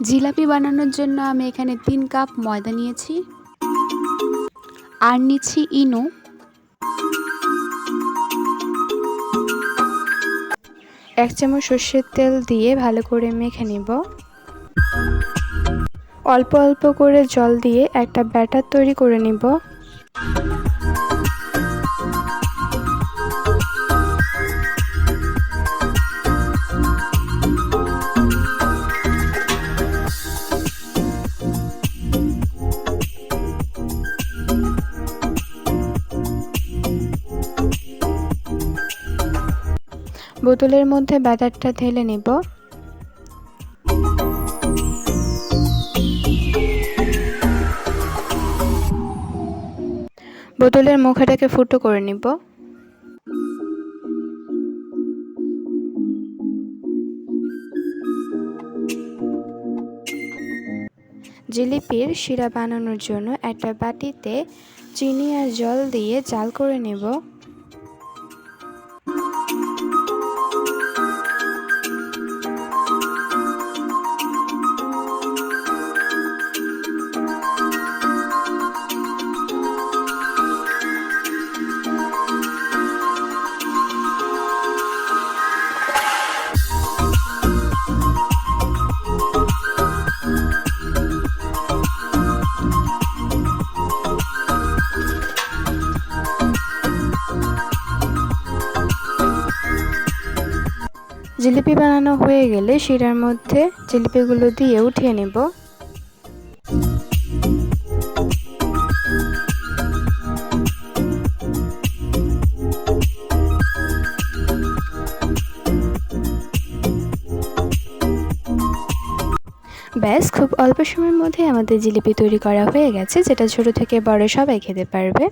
জিলাপি বানানোর জন্য আমি এখানে 3 কাপ ময়দা নিয়েছি আর নিচ্ছি ইনো। এক চামচ সর্ষের তেল দিয়ে ভালো করে মেখে নিব। অল্প অল্প করে জল দিয়ে একটা ব্যাটার তৈরি করে নিব। বোতলের মধ্যে ব্যাটারটা ঢেলে নিব। বোতলের মুখটাকে ফুটো করে নিব। জিলিপির শিরা বানানোর জন্য একটা বাটিতে চিনি আর জল দিয়ে জাল করে নেব। জিলিপি বানানো হয়ে গেলে শিরার মধ্যে জিলিপিগুলো দিয়ে উঠিয়ে নেব। ব্যাস, খুব অল্প সময়ের মধ্যে আমাদের জিলিপি তৈরি করা হয়ে গেছে, যেটা ছোট থেকে বড় সবাই খেতে পারবে।